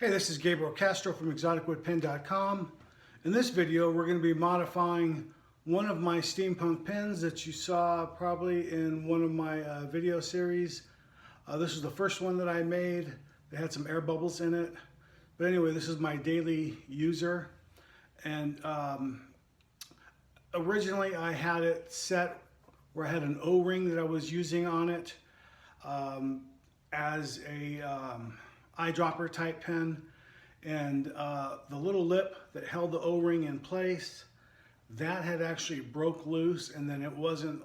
Hey, this is Gabriel Castro from ExoticWoodPen.com. In this video, we're going to be modifying one of my steampunk pens that you saw probably in one of my video series. This is the first one that I made. It had some air bubbles in it. But anyway, this is my daily user. And originally I had it set where I had an O-ring that I was using on it as a eyedropper type pen, and the little lip that held the O-ring in place, that had actually broke loose, and then it wasn't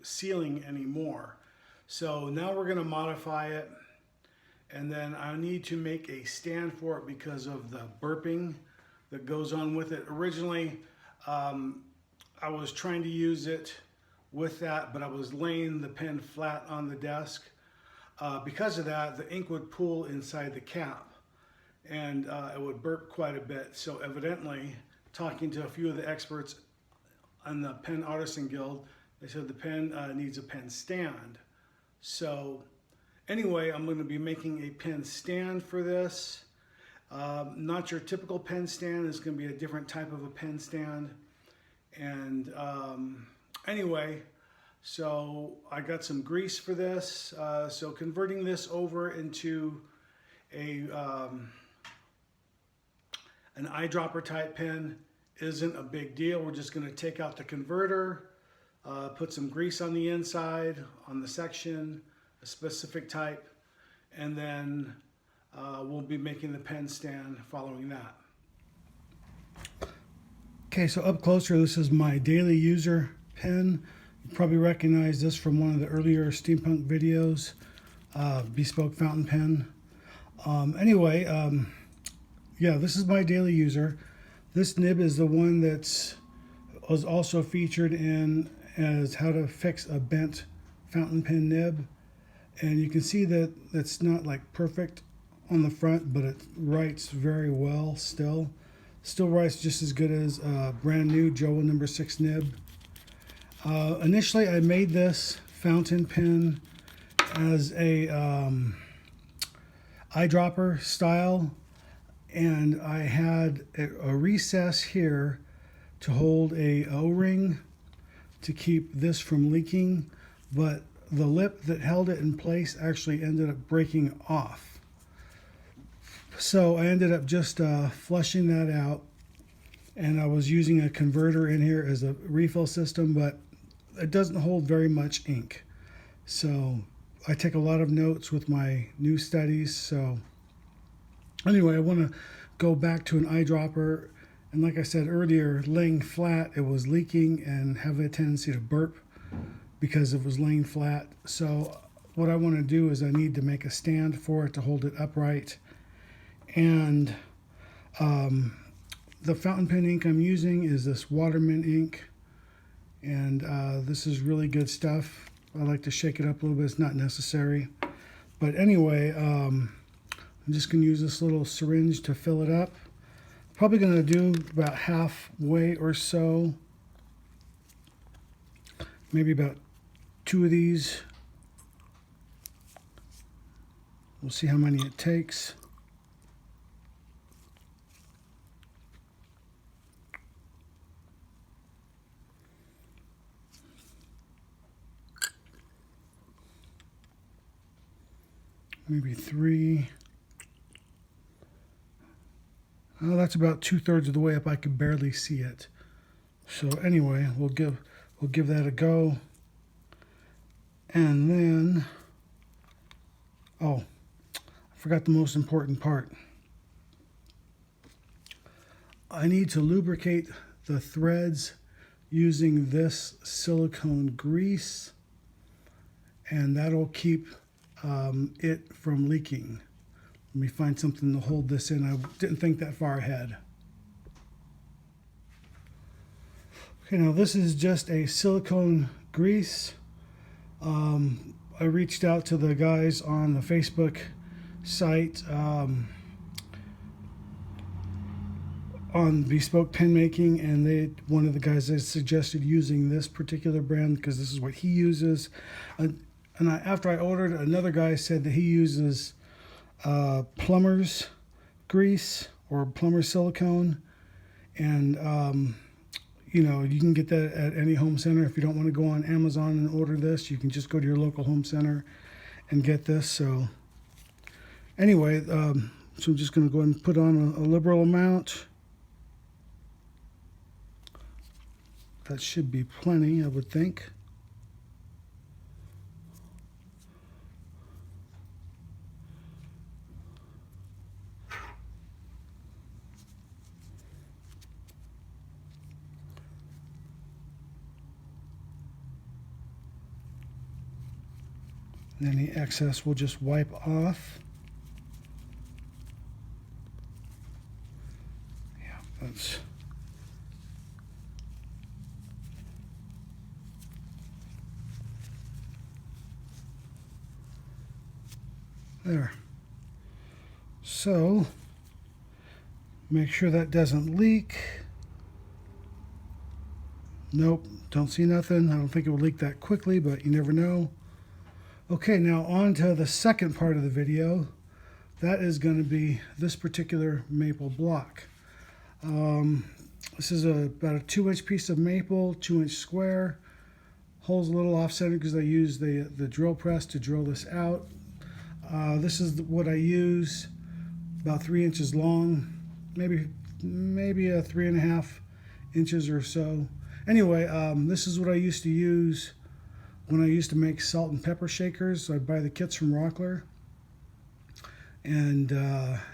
sealing anymore. So now we're going to modify it, and then I need to make a stand for it because of the burping that goes on with it. Originally I was trying to use it with that, but I was laying the pen flat on the desk. Because of that, the ink would pool inside the cap, and it would burp quite a bit. So evidently, talking to a few of the experts on the Pen Artisan Guild, they said the pen needs a pen stand. So anyway, I'm going to be making a pen stand for this. Not your typical pen stand. It's going to be a different type of a pen stand. And anyway, so I got some grease for this. So converting this over into an eyedropper type pen isn't a big deal. We're just going to take out the converter, put some grease on the inside, on the section, a specific type, and then we'll be making the pen stand following that. Okay, so up closer, this is my daily user pen. You probably recognize this from one of the earlier steampunk videos, bespoke fountain pen. Yeah, this is my daily user. This nib is the one that was also featured in as how to fix a bent fountain pen nib. And you can see that it's not like perfect on the front, but it writes very well still. Still writes just as good as a brand new Jowa No. 6 nib. Initially, I made this fountain pen as a eyedropper style, and I had a recess here to hold a O-ring to keep this from leaking, but the lip that held it in place actually ended up breaking off. So I ended up just flushing that out, and I was using a converter in here as a refill system, but it doesn't hold very much ink. So I take a lot of notes with my new studies. So anyway, I want to go back to an eyedropper. And like I said earlier, laying flat, it was leaking and having a tendency to burp because it was laying flat. So what I want to do is I need to make a stand for it to hold it upright. And the fountain pen ink I'm using is this Waterman ink. And this is really good stuff. I like to shake it up a little bit. It's not necessary. But anyway, I'm just going to use this little syringe to fill it up. Probably going to do about halfway or so. Maybe about 2 of these. We'll see how many it takes. Maybe 3. Oh, that's about 2/3 of the way up. I can barely see it. So anyway, we'll give that a go. And then, oh, I forgot the most important part. I need to lubricate the threads using this silicone grease, and that'll keep it from leaking. Let me find something to hold this in. I didn't think that far ahead. Okay, now this is just a silicone grease. I reached out to the guys on the Facebook site on bespoke pen making, and one of the guys has suggested using this particular brand because this is what he uses. And after I ordered, another guy said that he uses Plumber's grease or plumber's silicone, and you know, you can get that at any home center. If you don't want to go on Amazon and order this, you can just go to your local home center and get this. So anyway, so I'm just going to go ahead and put on a liberal amount. That should be plenty, I would think. And any excess we'll just wipe off. Yeah, that's... There. So, make sure that doesn't leak. Nope, don't see nothing. I don't think it will leak that quickly, but you never know. Okay, now on to the second part of the video. That is going to be this particular maple block. This is about a 2-inch piece of maple, 2-inch square. Hole's a little off-center because I use the drill press to drill this out. This is what I use, about 3 inches long, maybe a 3.5 inches or so. Anyway, this is what I used to use when I used to make salt and pepper shakers. So I'd buy the kits from Rockler. And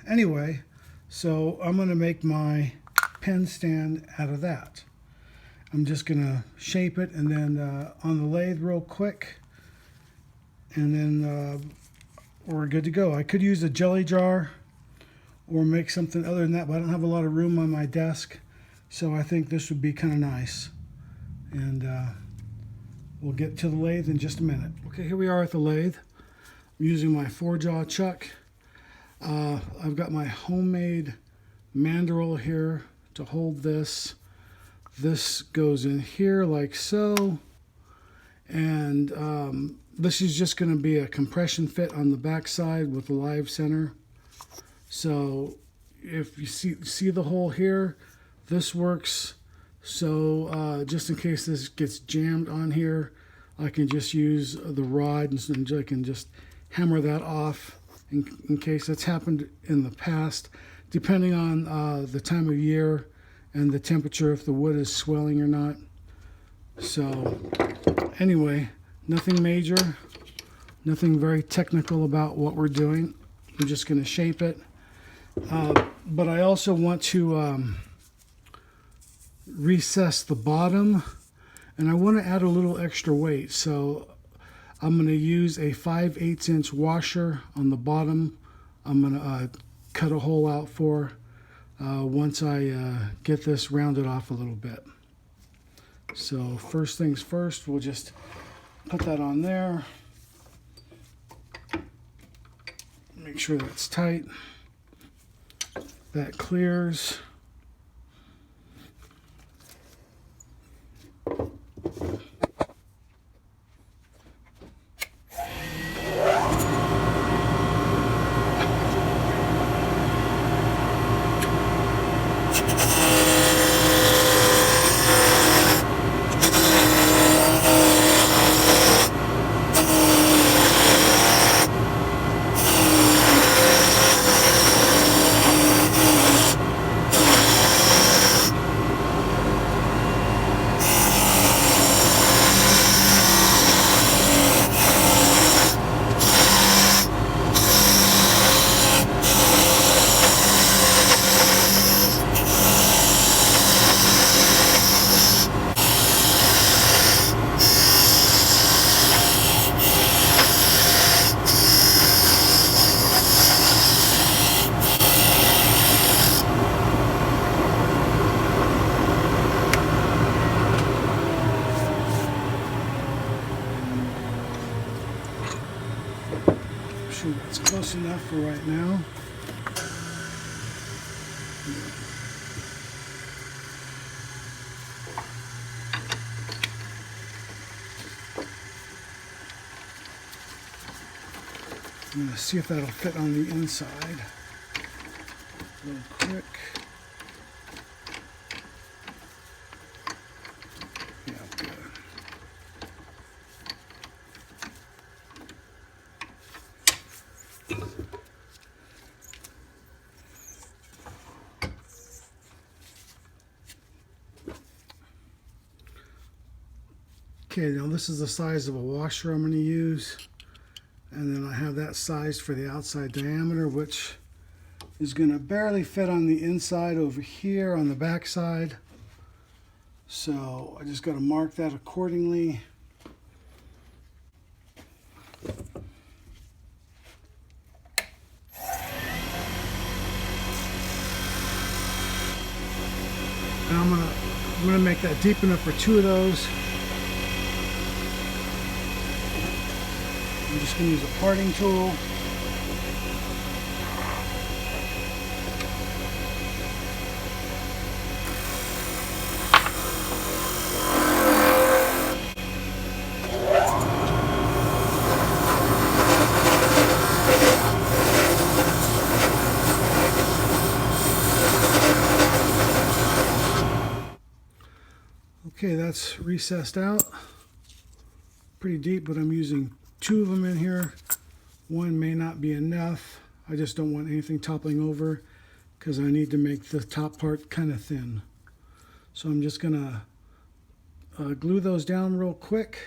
anyway, so I'm going to make my pen stand out of that. I'm just going to shape it and then on the lathe real quick, and then we're good to go. I could use a jelly jar or make something other than that, but I don't have a lot of room on my desk, so I think this would be kind of nice. And we'll get to the lathe in just a minute. Okay, here we are at the lathe. I'm using my 4-jaw chuck. I've got my homemade mandrel here to hold this. This goes in here like so, and this is just going to be a compression fit on the back side with the live center. So if you see the hole here, this works. So just in case this gets jammed on here, I can just use the rod and I can just hammer that off in case that's happened in the past, depending on the time of year and the temperature, if the wood is swelling or not. So anyway, nothing major, nothing very technical about what we're doing. I'm just going to shape it. But I also want to recess the bottom, and I want to add a little extra weight. So I'm going to use a 5/8 inch washer on the bottom. I'm going to cut a hole out for once I get this rounded off a little bit. So first things first, we'll just put that on there. Make sure that's tight. That clears. Sure that's close enough for right now. I'm going to see if that'll fit on the inside. real quick. Yeah, good. Okay, now this is the size of a washer I'm going to use. And then I have that size for the outside diameter, which is going to barely fit on the inside over here on the back side. So I just got to mark that accordingly. And I'm gonna make that deep enough for 2 of those. I'm just going to use a parting tool. Okay, that's recessed out. Pretty deep, but I'm using 2 of them in here. 1 may not be enough. I just don't want anything toppling over because I need to make the top part kind of thin. So I'm just gonna glue those down real quick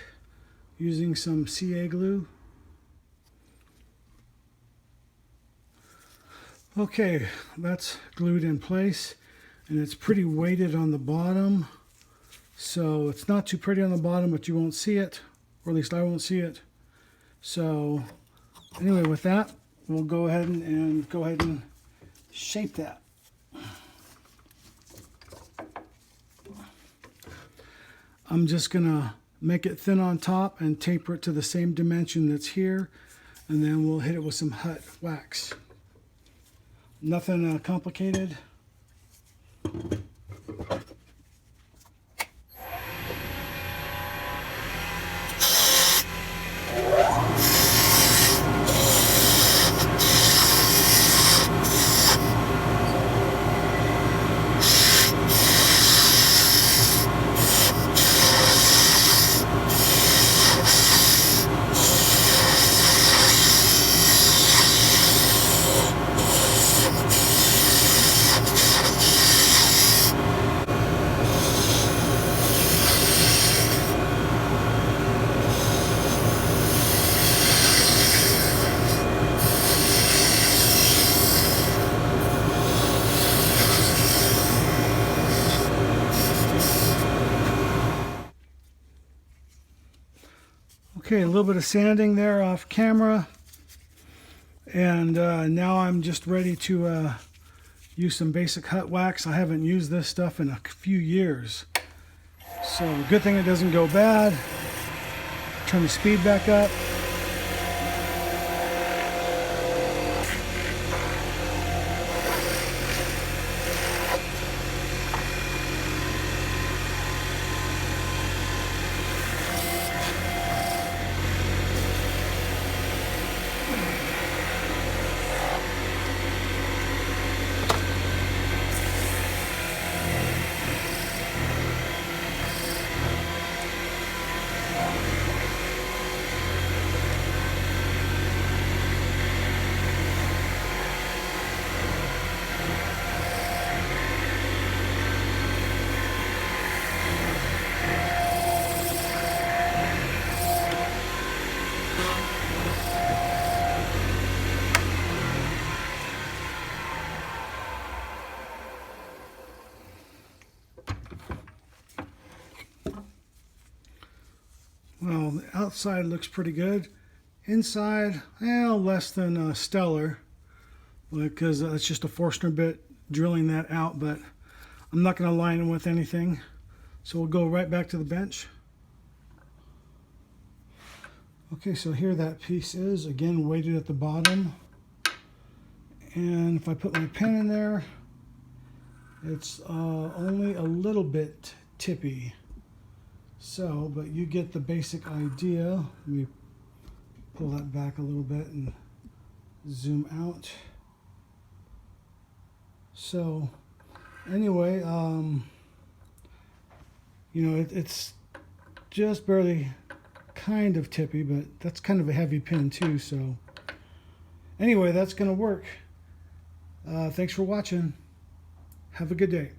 using some CA glue. Okay, that's glued in place, and it's pretty weighted on the bottom. So it's not too pretty on the bottom, but you won't see it, or at least I won't see it. So anyway, with that, we'll go ahead and shape that. I'm just gonna make it thin on top and taper it to the same dimension that's here, and then we'll hit it with some hot wax. Nothing complicated. Okay, a little bit of sanding there off camera, and now I'm just ready to use some basic hot wax. I haven't used this stuff in a few years, so good thing it doesn't go bad. Turn the speed back up. Well, the outside looks pretty good. Inside, well, less than stellar, because it's just a Forstner bit drilling that out, but I'm not going to line it with anything. So we'll go right back to the bench. Okay, so here that piece is, again, weighted at the bottom. And if I put my pen in there, it's only a little bit tippy. So, but you get the basic idea. Let me pull that back a little bit and zoom out. So anyway, you know, it's just barely kind of tippy, but that's kind of a heavy pin too. So anyway, that's going to work. Thanks for watching. Have a good day.